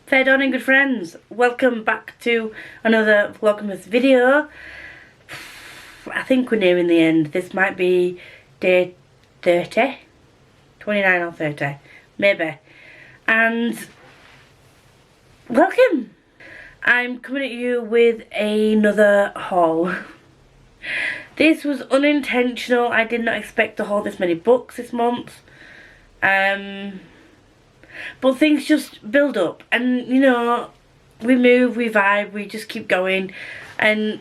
Fair dawning, good friends. Welcome back to another Vlogmas video. I think we're nearing the end. This might be day 30, 29 or 30, maybe. And welcome. I'm coming at you with another haul. This was unintentional. I did not expect to haul this many books this month. But things just build up, and you know, we move, we vibe, we just keep going. And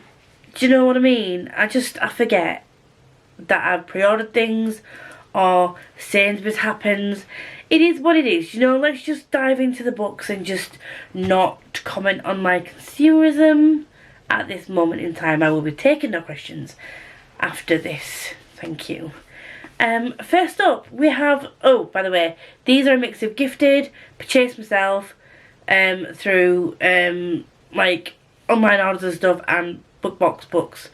do you know what I mean? I forget that I've pre-ordered things, or Sainsbury's happens. It is what it is, you know. Let's just dive into the books and just not comment on my consumerism at this moment in time. I will be taking no questions after this. Thank you. First up we have, oh, by the way, these are a mix of gifted, purchased myself through like online orders and stuff, and BookBox books.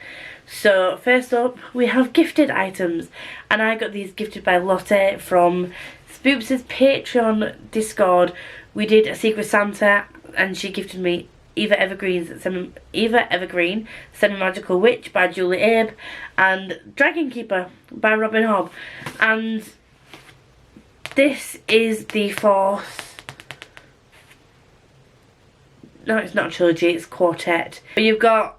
So first up we have gifted items, and I got these gifted by Lotte from Spoops's Patreon Discord. We did a Secret Santa and she gifted me Eva Evergreen, Semi-Magical Witch by Julie Abe, and Dragon Keeper by Robin Hobb. And this is the fourth, no, it's not a trilogy, it's quartet. But you've got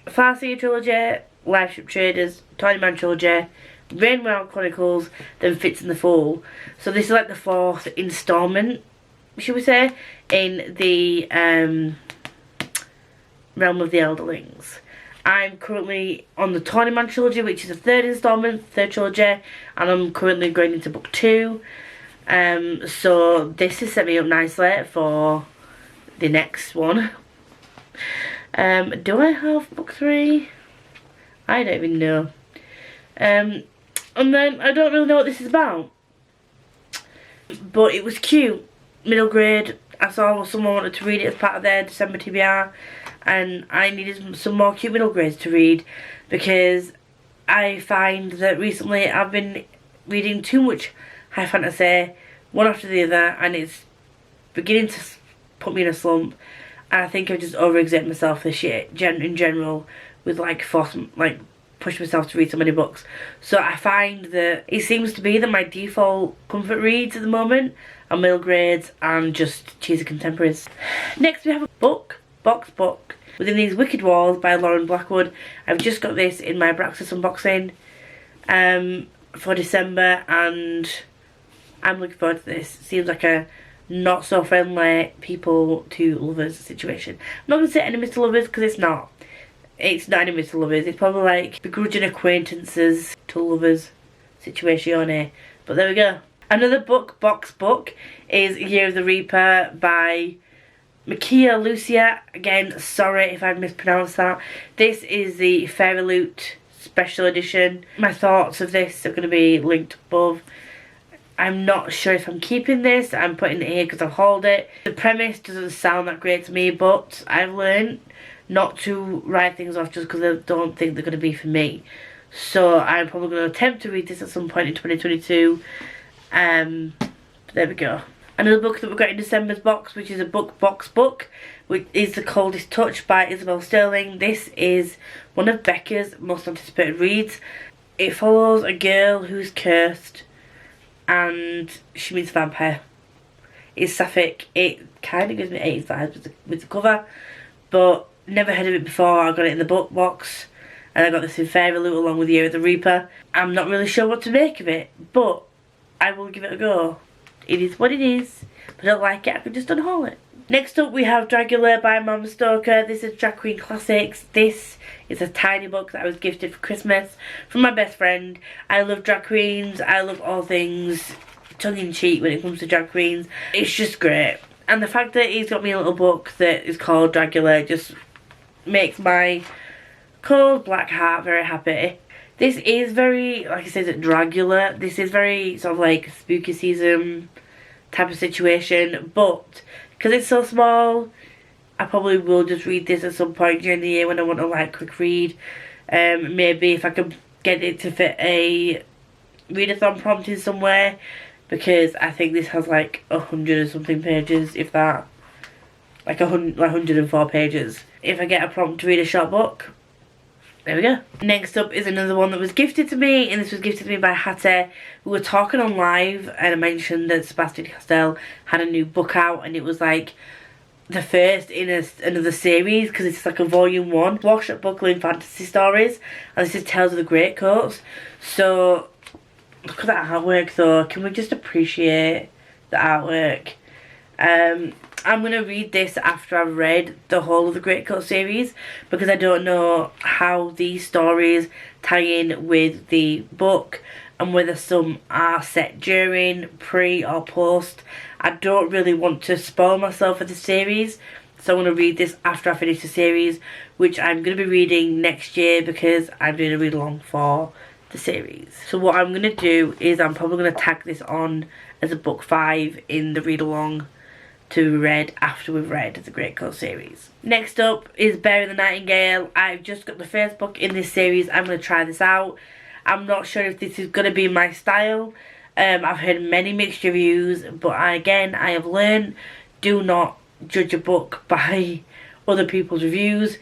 Farseer Trilogy, Lifeship Traders, Tiny Man Trilogy, Rainbow Chronicles, then Fitz and the Fool. So this is like the fourth installment, should we say, in the realm of the Elderlings. I'm currently on the Tawny Man trilogy, which is the third installment, third trilogy, and I'm currently going into book 2. So this has set me up nicely for the next one. Do I have book 3? I don't even know. And then I don't really know what this is about, but it was cute. Middle grade. I saw someone wanted to read it as part of their December TBR, and I needed some more cute middle grades to read, because I find that recently I've been reading too much high fantasy, one after the other, and it's beginning to put me in a slump. And I think I've just overexerted myself this year in general, with push myself to read so many books. So I find that it seems to be that my default comfort reads at the moment are middle grades and just cheesy contemporaries. Next we have a book Within These Wicked Walls by Lauren Blackwood. I've just got this in my Braxis unboxing for December, and I'm looking forward to this. Seems like a not so friendly people to lovers situation. I'm not going to say enemies to lovers, because it's not. It's not enemies to lovers. It's probably like begrudging acquaintances to lovers situation. But there we go. Another book is Year of the Reaper by Makia Lucia. Again, sorry if I've mispronounced that. This is the Fairy Loot special edition. My thoughts of this are going to be linked above. I'm not sure if I'm keeping this. I'm putting it here because I've hauled it. The premise doesn't sound that great to me, but I've learned not to write things off just because I don't think they're going to be for me. So I'm probably going to attempt to read this at some point in 2022. There we go. Another book that we got in December's box, which is a book, which is The Coldest Touch by Isabel Sterling. This is one of Becca's most anticipated reads. It follows a girl who's cursed and she meets a vampire. It's sapphic. It kind of gives me 80s vibes with the cover, but never heard of it before. I got it in the book box, and I got this in Fairy Loot along with Year of the Reaper. I'm not really sure what to make of it, but I will give it a go. It is what it is. If I don't like it, I can just unhaul it. Next up we have Dragula by Mama Stoker. This is Drag Queen Classics. This is a tiny book that I was gifted for Christmas from my best friend. I love drag queens. I love all things tongue-in-cheek when it comes to drag queens. It's just great. And the fact that he's got me a little book that is called Dragula just makes my cold black heart very happy. This is very, like I said, Dragula. This is very sort of like spooky season type of situation, but because it's so small, I probably will just read this at some point during the year when I want to like quick read. Maybe if I could get it to fit a readathon prompt in somewhere, because I think this has like 100 or something pages, if that. Like 104 pages. If I get a prompt to read a short book, there we go. Next up is another one that was gifted to me, and this was gifted to me by Hattie. We were talking on live and I mentioned that Sebastian Castell had a new book out, and it was like the first in another series, because it's like a volume 1. Swashbuckling fantasy stories, and this is Tales of the Greatcoats. So look at that artwork though. Can we just appreciate the artwork? I'm going to read this after I've read the whole of the Greatcoat series, because I don't know how these stories tie in with the book, and whether some are set during, pre or post. I don't really want to spoil myself for the series, so I'm going to read this after I finish the series, which I'm going to be reading next year because I'm doing a read along for the series. So what I'm going to do is I'm probably going to tag this on as a book 5 in the read along to be read after we've read the Greatcoat series. Next up is Bury the Nightingale. I've just got the first book in this series. I'm going to try this out. I'm not sure if this is going to be my style. I've heard many mixed reviews, but I have learned, do not judge a book by other people's reviews.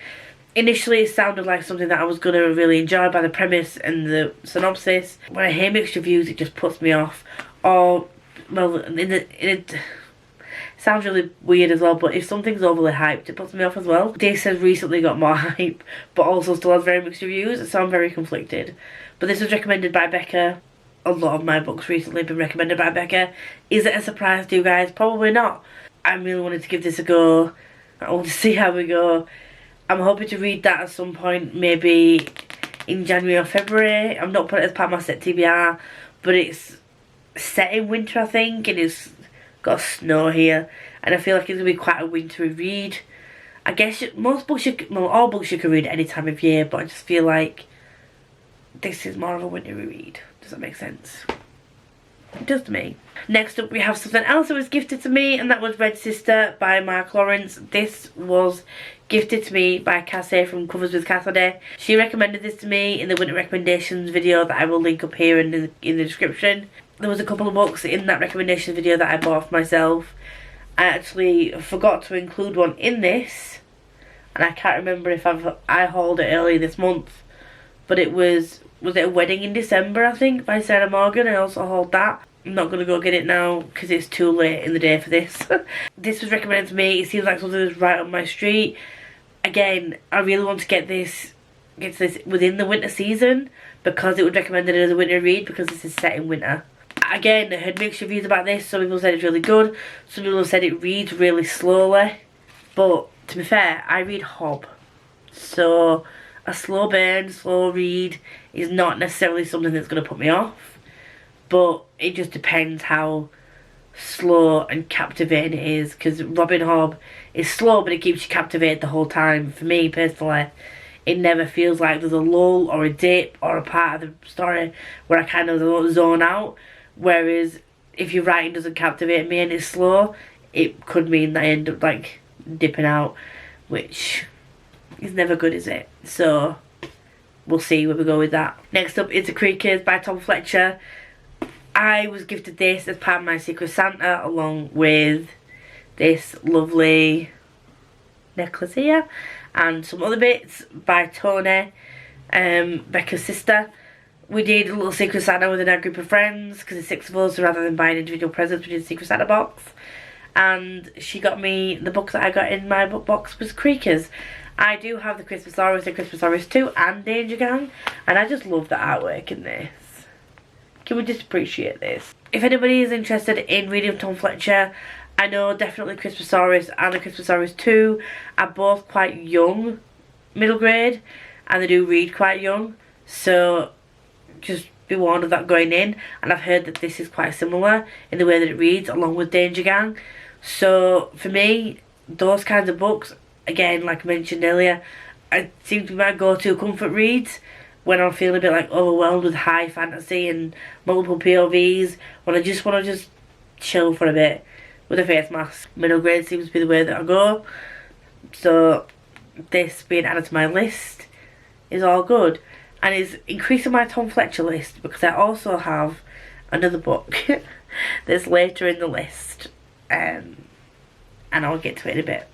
Initially it sounded like something that I was going to really enjoy by the premise and the synopsis. When I hear mixed reviews, it just puts me off. Or, well, it sounds really weird as well, but if something's overly hyped, it puts me off as well. This has recently got more hype, but also still has very mixed reviews, so I'm very conflicted. But this was recommended by Becca. A lot of my books recently have been recommended by Becca. Is it a surprise to you guys? Probably not. I really wanted to give this a go. I want to see how we go. I'm hoping to read that at some point, maybe in January or February. I'm not putting it as part of my set TBR, but it's set in winter, I think, and it's got snow here, and I feel like it's going to be quite a wintry read. I guess most books, all books you can read any time of year, but I just feel like this is more of a wintry read. Does that make sense? It does to me. Next up we have something else that was gifted to me, and that was Red Sister by Mark Lawrence. This was gifted to me by Cassie from Covers with Cassidy. She recommended this to me in the winter recommendations video that I will link up here in the description. There was a couple of books in that recommendation video that I bought for myself. I actually forgot to include one in this, and I can't remember if I hauled it early this month, but it was it A Wedding in December, I think, by Sarah Morgan. I also hauled that. I'm not going to go get it now because it's too late in the day for this. This was recommended to me. It seems like something that's right on my street. Again, I really want to get this within the winter season, because it was recommended as a winter read, because this is set in winter. Again, I heard mixed reviews about this. Some people said it's really good. Some people said it reads really slowly. But to be fair, I read Hob. So a slow burn, slow read is not necessarily something that's going to put me off. But it just depends how slow and captivating it is. Because Robin Hob is slow, but it keeps you captivated the whole time. For me, personally, it never feels like there's a lull or a dip or a part of the story where I kind of zone out. Whereas if your writing doesn't captivate me and it's slow, it could mean that I end up like dipping out, which is never good, is it? So we'll see where we go with that. Next up is The Creakers by Tom Fletcher. I was gifted this as part of my Secret Santa, along with this lovely necklace here and some other bits by Tony, Becca's sister. We did a little Secret Santa within our group of friends, because there's 6 of us, so rather than buying individual presents, we did a Secret Santa box. And she got me, the book that I got in my book box was Creakers. I do have the Christmasaurus and Christmasaurus 2 and Danger Gang, and I just love the artwork in this. Can we just appreciate this? If anybody is interested in reading Tom Fletcher, I know definitely Christmasaurus and the Christmasaurus 2 are both quite young, middle grade, and they do read quite young. So just be warned of that going in. And I've heard that this is quite similar in the way that it reads, along with Danger Gang. So for me, those kinds of books, again, like I mentioned earlier, I seem to be my go-to comfort reads when I'm feeling a bit like overwhelmed with high fantasy and multiple POVs, when I just want to just chill for a bit with a face mask. Middle grade seems to be the way that I go. So this being added to my list is all good. And it's increasing my Tom Fletcher list, because I also have another book that's later in the list, and I'll get to it in a bit.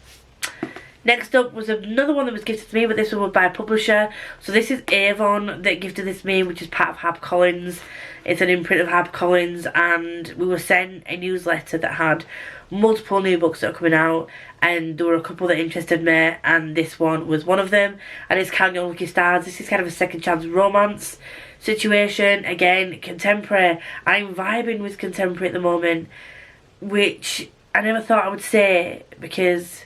Next up was another one that was gifted to me, but this one was by a publisher. So this is Avon that gifted this to me, which is part of HarperCollins. It's an imprint of HarperCollins, and we were sent a newsletter that had multiple new books that are coming out, and there were a couple that interested me, and this one was one of them. And it's Kanye Lucky Stars. This is kind of a second chance romance situation. Again, contemporary. I'm vibing with contemporary at the moment, which I never thought I would say, because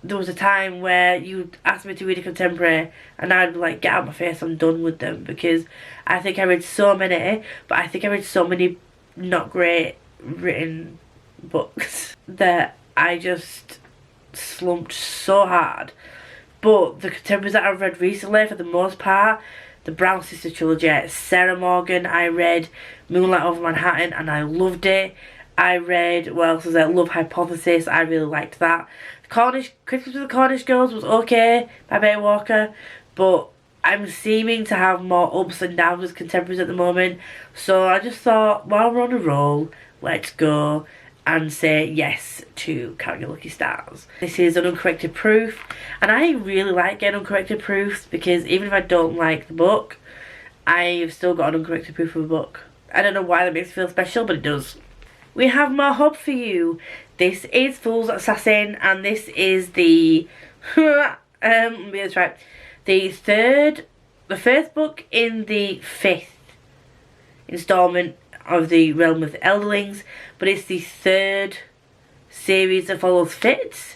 there was a time where you asked me to read a contemporary and I'd be like, get out of my face, I'm done with them, because I think I read so many, but I think I read so many not great written books that I just slumped so hard. But the contemporaries that I've read recently, for the most part, the Brown Sister trilogy, Sarah Morgan, I read Moonlight Over Manhattan and I loved it. I read, what else was there, Love Hypothesis, I really liked that. Christmas with the Cornish Girls was okay by Betty Walker, but I'm seeming to have more ups and downs with contemporaries at the moment, so I just thought, while we're on a roll, let's go and say yes to Count Your Lucky Stars. This is an uncorrected proof, and I really like getting uncorrected proofs, because even if I don't like the book, I've still got an uncorrected proof of a book. I don't know why that makes me feel special, but it does. We have more hob for you. This is Fool's Assassin, and this is the let's try the first book in the 5th installment of the Realm of the Elderlings, but it's the 3rd series that follows Fitz,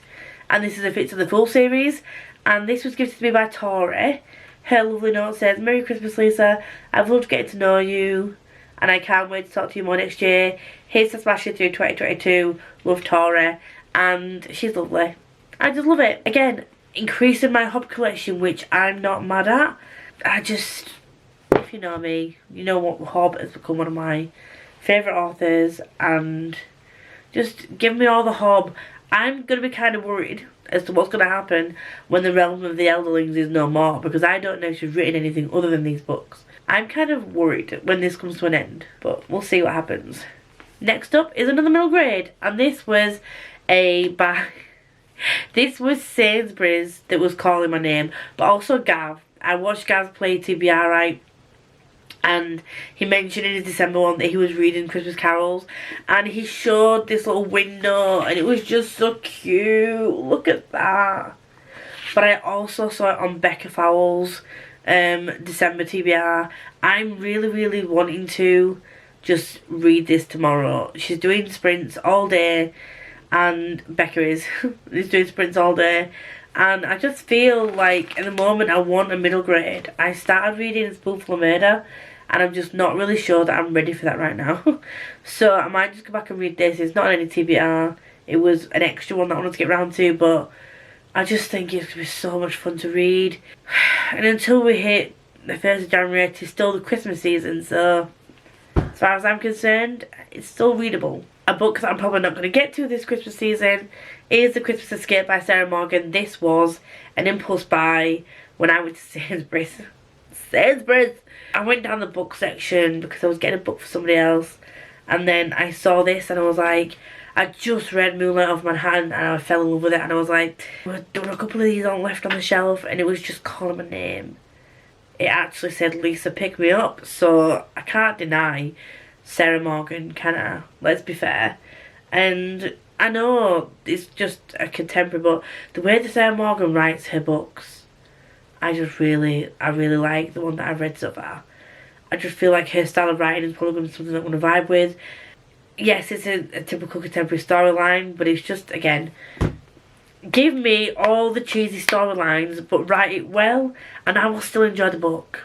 and this is a Fitz of the Fool series, and this was gifted to me by Tori. Her lovely note says, Merry Christmas, Lisa. I've loved getting to know you, and I can't wait to talk to you more next year. Here's to smashing through 2022. Love, Tori. And she's lovely. I just love it. Again, increasing my hob collection, which I'm not mad at. I just, if you know me, you know what Hob has become one of my favourite authors, and just give me all the Hob. I'm going to be kind of worried as to what's going to happen when the Realm of the Elderlings is no more, because I don't know if she's written anything other than these books. I'm kind of worried when this comes to an end, but we'll see what happens. Next up is another middle grade, and this was this was Sainsbury's that was calling my name, but also Gav. I watched Gav play TBRI, and he mentioned in his December one that he was reading Christmas carols, and he showed this little window, and it was just so cute. Look at that. But I also saw it on Becca Fowles' December TBR. I'm really wanting to just read this tomorrow. She's doing sprints all day, and Becca is doing sprints all day, and I just feel like at the moment I want a middle grade. I started reading Spoon for Murder, and I'm just not really sure that I'm ready for that right now. So I might just go back and read this. It's not any TBR, it was an extra one that I wanted to get round to, but I just think it's going to be so much fun to read. And until we hit the 1st of January, it's still the Christmas season, so as far as I'm concerned, it's still readable. A book that I'm probably not going to get to this Christmas season is The Christmas Escape by Sarah Morgan. This was an impulse buy when I went to Sainsbury's. I went down the book section because I was getting a book for somebody else, and then I saw this and I was like, I just read Moonlight Over Manhattan and I fell in love with it, and I was like, there were a couple of these on left on the shelf, and it was just calling my name. It actually said Lisa pick me up, so I can't deny Sarah Morgan, can I? Let's be fair. And I know it's just a contemporary, but the way that Sarah Morgan writes her books, I really like the one that I've read so far. I just feel like her style of writing is probably going to be something I'm going to vibe with. Yes, it's a typical contemporary storyline, but it's just, again, give me all the cheesy storylines, but write it well, and I will still enjoy the book.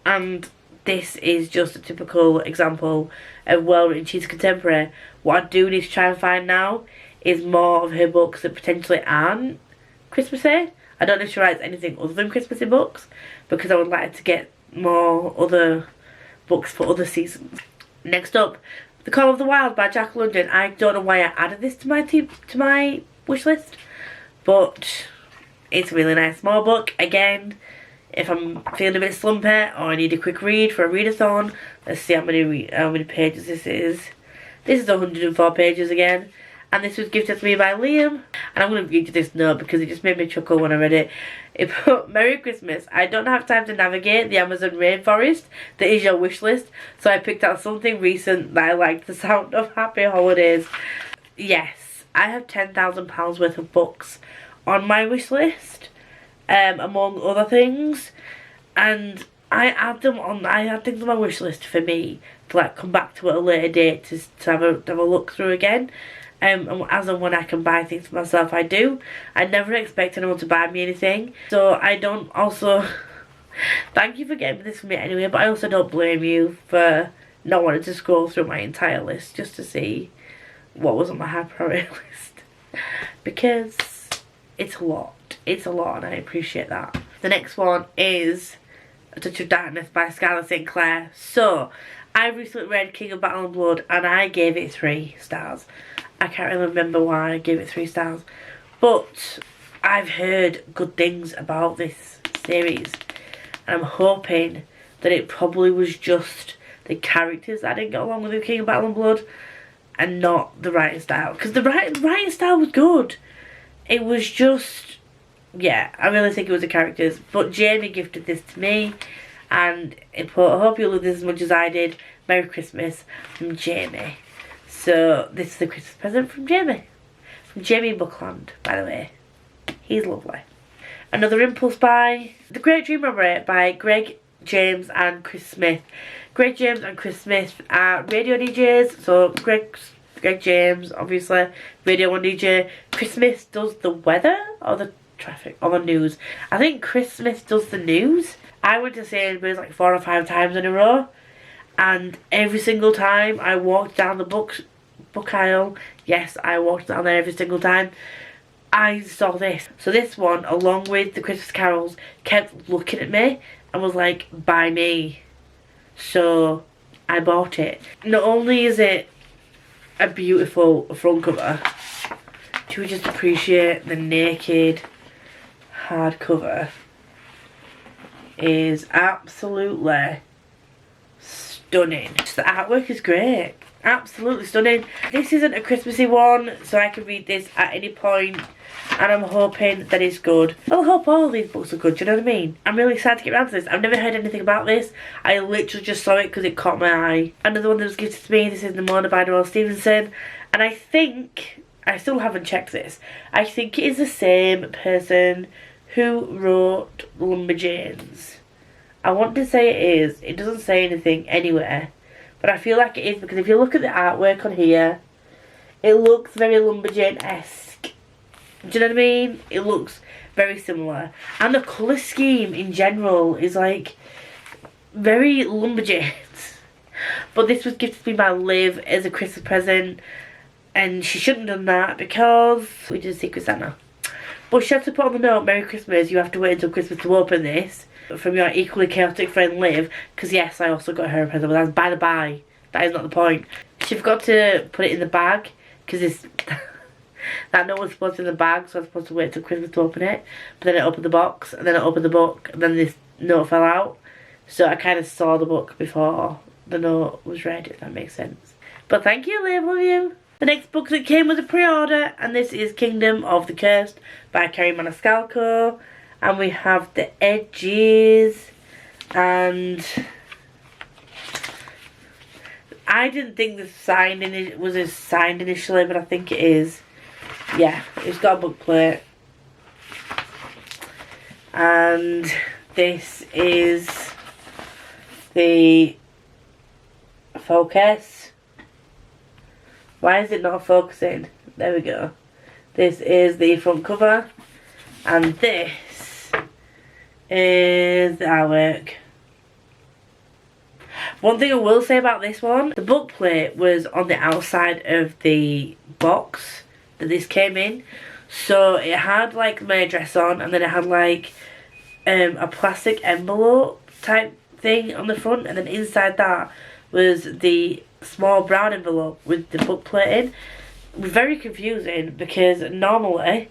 And this is just a typical example of well-written cheesy contemporary. What I do need to try and find now is more of her books that potentially aren't Christmassy. I don't know if she writes anything other than Christmassy books, because I would like to get more other books for other seasons. Next up, The Call of the Wild by Jack London. I don't know why I added this to my wish list, but it's a really nice small book. Again, if I'm feeling a bit slumpy or I need a quick read for a readathon. Let's see how many pages this is. This is 104 pages again. And this was gifted to me by Liam. And I'm going to read you this note because it just made me chuckle when I read it. It put, Merry Christmas. I don't have time to navigate the Amazon rainforest that is your wish list. So I picked out something recent that I liked the sound of. Happy holidays. Yes, I have £10,000 worth of books on my wish list. Among other things. And I had things on my wish list for me to like come back to at a later date to have a look through again. And as and when I can buy things for myself, I do. I never expect anyone to buy me anything, so I don't also thank you for getting this for me anyway, but I also don't blame you for not wanting to scroll through my entire list just to see what was on my high priority list, because it's a lot and I appreciate that. The next one is A Touch of Darkness by Skylar St. Clair. So I recently read King of Battle and Blood and I gave it 3 stars. I can't really remember why I gave it 3 stars, but I've heard good things about this series and I'm hoping that it probably was just the characters that I didn't get along with King of Battle and Blood and not the writing style, because the writing style was good. It was just, yeah, I really think it was the characters. But Jamie gifted this to me and it put, I hope you love this as much as I did. Merry Christmas from Jamie. So this is the Christmas present from Jamie. From Jamie Buckland, by the way. He's lovely. Another impulse buy, The Great Dream Robbery by Greg James and Chris Smith. Greg James and Chris Smith are radio DJs. So Greg James, obviously, Radio 1 DJ. Chris Smith does the weather or the traffic or the news. I think Chris Smith does the news. I went to Sainsbury's like 4 or 5 times in a row. And every single time I walked down the book aisle, yes, I walked down there every single time, I saw this. So this one, along with the Christmas carols, kept looking at me and was like, buy me. So I bought it. Not only is it a beautiful front cover, do we just appreciate the naked hardcover is absolutely stunning. The artwork is great. Absolutely stunning. This isn't a Christmassy one, so I can read this at any point, and I'm hoping that it's good. I hope all of these books are good, do you know what I mean? I'm really excited to get around to this. I've never heard anything about this. I literally just saw it because it caught my eye. Another one that was gifted to me, this is Nimona by Noel Stevenson, and I think, I still haven't checked this, I think it is the same person who wrote Lumberjanes. I want to say it is. It doesn't say anything anywhere, but I feel like it is, because if you look at the artwork on here, it looks very Lumberjane-esque. Do you know what I mean? It looks very similar. And the colour scheme in general is like very Lumberjanes. But this was gifted to me by Liv as a Christmas present, and she shouldn't have done that because we did Secret Santa. But she had to put on the note, Merry Christmas, you have to wait until Christmas to open this, from your equally chaotic friend Liv, because yes, I also got her a present, but that's by the by. That is not the point. She forgot to put it in the bag, because it's that note was supposed to be in the bag, so I was supposed to wait till Christmas to open it. But then I opened the box, and then I opened the book, and then this note fell out. So I kind of saw the book before the note was read, if that makes sense. But thank you, Liv, love you. The next book that came was a pre-order, and this is Kingdom of the Cursed by Kerry Maniscalco. And we have the edges, and I didn't think this was signed initially, but I think it is. Yeah, it's got a book plate. And this is the focus. Why is it not focusing? There we go. This is the front cover, and this is the artwork. One thing I will say about this one, the book plate was on the outside of the box that this came in, so it had like my address on, and then it had like a plastic envelope type thing on the front, and then inside that was the small brown envelope with the book plate in. It was very confusing because normally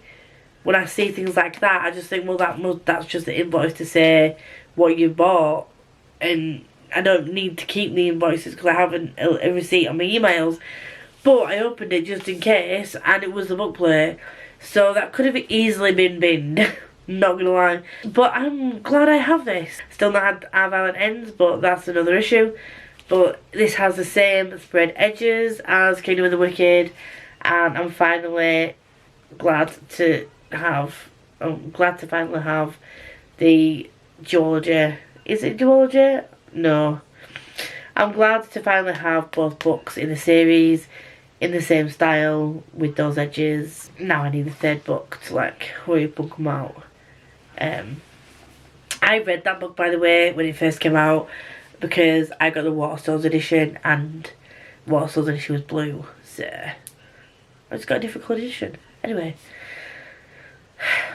when I see things like that, I just think, well, that's just the invoice to say what you bought, and I don't need to keep the invoices because I have a receipt on my emails. But I opened it just in case, and it was the book plate, so that could have easily been binned. Not gonna lie, but I'm glad I have this. Still not had our valid ends, but that's another issue. But this has the same spread edges as Kingdom of the Wicked, and I'm finally glad to finally have the duology. Is it duology? No. I'm glad to finally have both books in the series in the same style with those edges. Now I need the third book to like hurry up and come out. I read that book, by the way, when it first came out, because I got the Waterstones edition, and Waterstones edition was blue, so I just got a different colour edition. Anyway,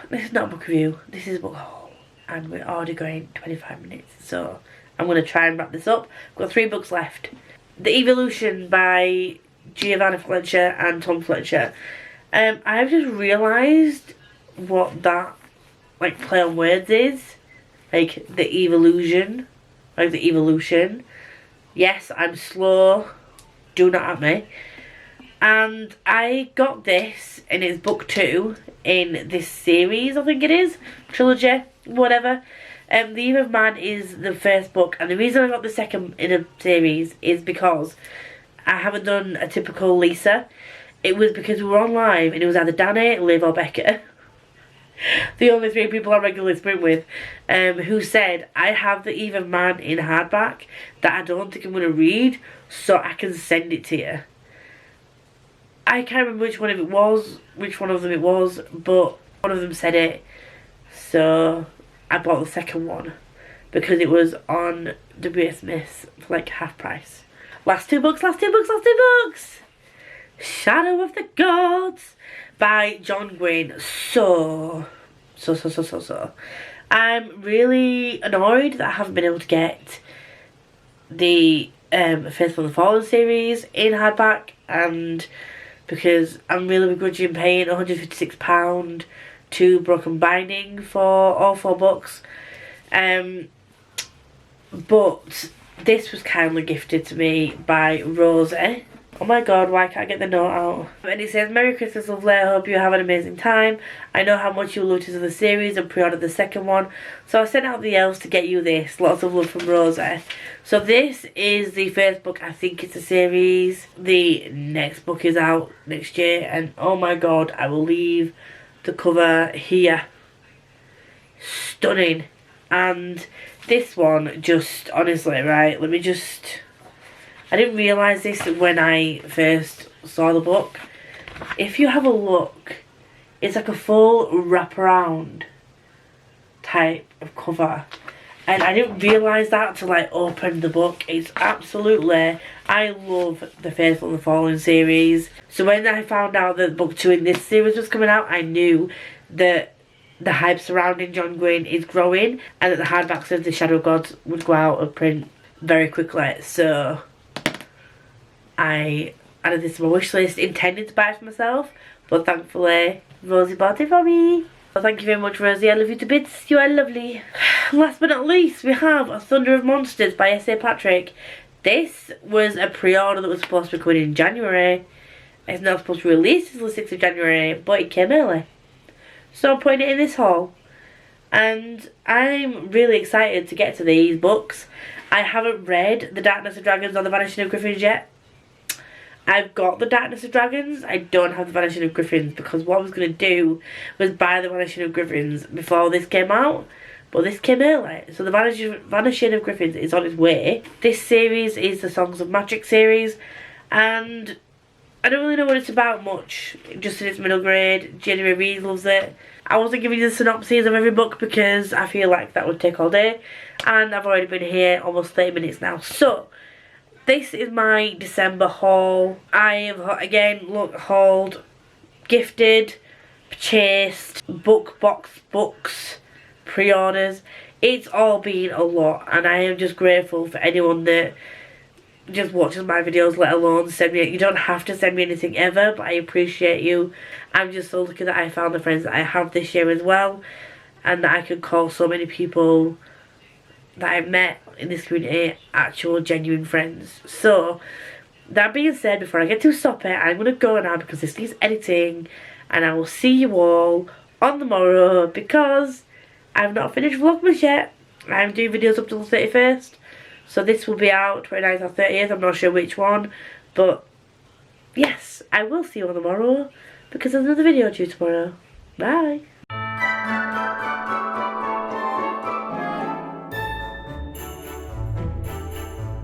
this is not a book review, this is a book haul, and we're already going 25 minutes, so I'm going to try and wrap this up. I've got 3 books left. The Evolution by Giovanna Fletcher and Tom Fletcher. I've just realised what that like play on words is, like the evolution, like the evolution. Yes, I'm slow, do not at me. And I got this, and it's book 2 in this series, I think it is, trilogy, whatever. The Eve of Man is the first book, and the reason I got the second in a series is because I haven't done a typical Lisa. It was because we were on live, and it was either Danny, Liv or Becca. The only 3 people I regularly sprint with, who said, I have the Eve of Man in hardback that I don't think I'm going to read, so I can send it to you. I can't remember which one of them it was, but one of them said it, so I bought the second one because it was on W. Smith's for like half price. Last two books. Shadow of the Gods by John Gwynne. So. I'm really annoyed that I haven't been able to get the Faithful and the Fallen series in hardback, and because I'm really begrudging paying £156 to Broken Binding for all 4 books. But this was kindly gifted to me by Rosie. Oh my god, why can't I get the note out? And it says, Merry Christmas, lovely, I hope you have an amazing time. I know how much you loved the series and pre-ordered the second one, so I sent out the elves to get you this. Lots of love from Rosie. So this is the first book, I think it's a series. The next book is out next year, and oh my god, I will leave the cover here. Stunning. And this one, just honestly, right, I didn't realise this when I first saw the book. If you have a look, it's like a full wraparound type of cover. And I didn't realise that till I opened the book. It's absolutely, I love the Faithful and the Fallen series. So when I found out that book 2 in this series was coming out, I knew that the hype surrounding John Gwynne is growing, and that the hardbacks of the Shadow Gods would go out of print very quickly. So I added this to my wish list, intending to buy it for myself, but thankfully Rosie bought it for me. Well, thank you very much, Rosie, I love you to bits, you are lovely. Last but not least, we have A Thunder of Monsters by S.A. Patrick. This was a pre-order that was supposed to be coming in January. It's not supposed to be released until the 6th of January, but it came early. So I'm putting it in this haul. And I'm really excited to get to these books. I haven't read The Darkness of Dragons or The Vanishing of Griffins yet. I've got The Darkness of Dragons, I don't have The Vanishing of Griffins, because what I was going to do was buy The Vanishing of Griffins before this came out, but this came early, so The Vanishing of Griffins is on its way. This series is the Songs of Magic series, and I don't really know what it's about much, just in its middle grade. Jenny Reed loves it. I wasn't giving you the synopses of every book because I feel like that would take all day, and I've already been here almost 30 minutes now, so this is my December haul. I have, again, hauled, gifted, purchased, book box books, pre-orders. It's all been a lot, and I am just grateful for anyone that just watches my videos, let alone send me. You don't have to send me anything ever, but I appreciate you. I'm just so lucky that I found the friends that I have this year as well, and that I can call so many people that I've met in this community actual genuine friends. So that being said, before I get too soppy, I'm going to go now because this needs editing, and I will see you all on the morrow because I've not finished Vlogmas yet. I'm doing videos up till the 31st, so this will be out 29th or 30th, I'm not sure which one, but yes, I will see you on the morrow because there's another video due tomorrow. Bye.